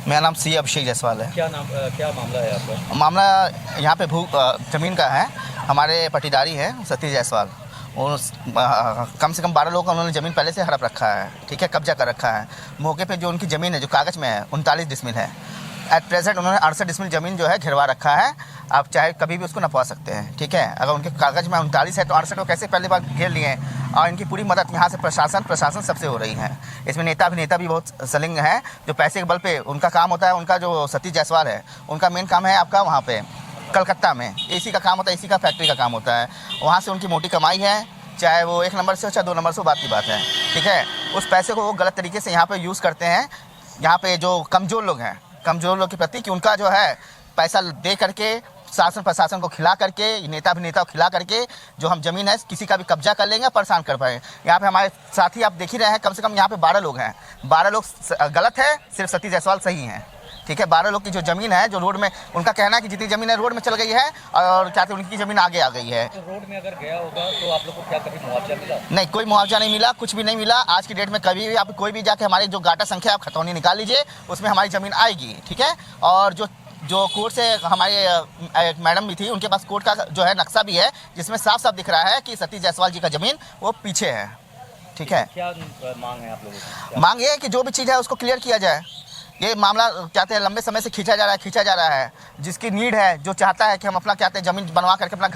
मेरा नाम सी अभिषेक जायसवाल है। क्या मामला है आपका? मामला यहाँ पे ज़मीन का है। हमारे पटीदारी हैं सतीश जायसवाल, और कम से कम 12 लोगों का उन्होंने ज़मीन पहले से हड़प रखा है, ठीक है, कब्जा कर रखा है। मौके पे जो उनकी ज़मीन है जो कागज़ में है 39 डिसमिल है। एट प्रेजेंट उन्होंने 68 डिसमिल ज़मीन जो है घिरवा रखा है। आप चाहे कभी भी उसको नपवा सकते हैं, ठीक है। अगर उनके कागज़ में 39 है तो 68 को कैसे पहली बार घेर लिए हैं। और इनकी पूरी मदद यहाँ से प्रशासन सबसे हो रही है। इसमें नेता अभिनेता भी बहुत संलग्न है, जो पैसे के बल पे उनका काम होता है। उनका जो सतीश जायसवाल है उनका मेन काम है आपका वहाँ पे कलकत्ता में एसी का काम होता है, एसी का फैक्ट्री का काम होता है। वहाँ से उनकी मोटी कमाई है, चाहे वो 1 नंबर से हो चाहे 2 नंबर से हो, बात की बात है, ठीक है। उस पैसे को वो गलत तरीके से यहाँ पे यूज़ करते हैं। यहाँ पे जो कमज़ोर लोग हैं, कमज़ोर लोग के प्रति कि उनका जो है पैसा दे करके शासन प्रशासन को खिला करके, नेता अभिनेता को खिला करके जो हम ज़मीन है किसी का भी कब्जा कर लेंगे, परेशान कर पाए। यहाँ पे हमारे साथी आप देख ही रहे हैं, कम से कम यहाँ पे 12 लोग हैं। 12 लोग गलत है, सिर्फ सतीश जायसवाल सही हैं, ठीक है। 12 लोग की जो ज़मीन है जो रोड में, उनका कहना है कि जितनी ज़मीन है रोड में चल गई है और क्या उनकी ज़मीन आगे आ गई है। तो रोड में अगर गया होगा तो आप लोग को क्या कभी मुआवजा मिला? नहीं, कोई मुआवजा नहीं मिला, कुछ भी नहीं मिला। आज की डेट में कभी भी आप कोई भी जाके हमारी जो गाटा संख्या आप खतौनी निकाल लीजिए, उसमें हमारी ज़मीन आएगी, ठीक है। और जो कोर्ट से हमारे एक मैडम भी थी, उनके पास कोर्ट का जो है नक्शा भी है, जिसमें साफ साफ दिख रहा है कि सतीश जायसवाल जी का ज़मीन वो पीछे है, ठीक है। क्या मांग है आप लोगों की? मांग ये है कि जो भी चीज़ है उसको क्लियर किया जाए। ये मामला कहते हैं लंबे समय से खींचा जा रहा है। जिसकी नीड है, जो चाहता है कि हम अपना कहते हैं ज़मीन बनवा करके अपना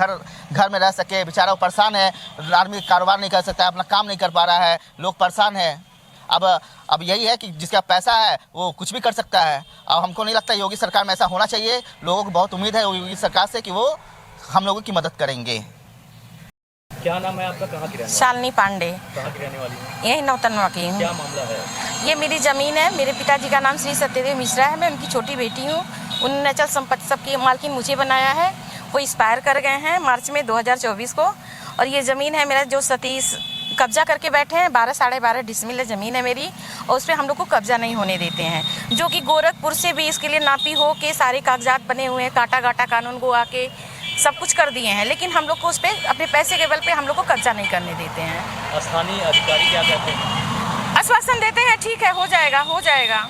घर में रह सके, बेचारा वो परेशान है। आदमी कारोबार नहीं कर सकता है, अपना काम नहीं कर पा रहा है, लोग परेशान है। अब यही है कि जिसका पैसा है वो कुछ भी कर सकता है। अब हमको नहीं लगता योगी सरकार में ऐसा होना चाहिए। लोगों को बहुत उम्मीद है योगी सरकार से कि वो हम लोगों की मदद करेंगे। क्या नाम है आपका? कहाँ की रहने वाली? शालिनी पांडे। कहाँ की रहने वाली है? यही नौतनवा की हूँ। क्या मामला है? ये मेरी ज़मीन है। मेरे पिताजी का नाम श्री सत्यदेव मिश्रा है। मैं उनकी छोटी बेटी हूँ। उन्होंने अचल संपत्ति सबकी मालकिन मुझे बनाया है। वो एक्सपायर कर गए हैं मार्च में 2024 को। और ये ज़मीन है मेरा जो सतीश कब्जा करके बैठे हैं। 12 साढ़े 12 डिसमिल ज़मीन है मेरी, और उस पर हम लोग को कब्जा नहीं होने देते हैं। जो कि गोरखपुर से भी इसके लिए नापी हो के सारे कागजात बने हुए हैं, काटा गाटा कानून को आके सब कुछ कर दिए हैं, लेकिन हम लोग को उस पर अपने पैसे के बल पे हम लोग को कब्जा नहीं करने देते हैं। स्थानीय अधिकारी क्या कहते हैं? आश्वासन देते हैं ठीक है, हो जाएगा।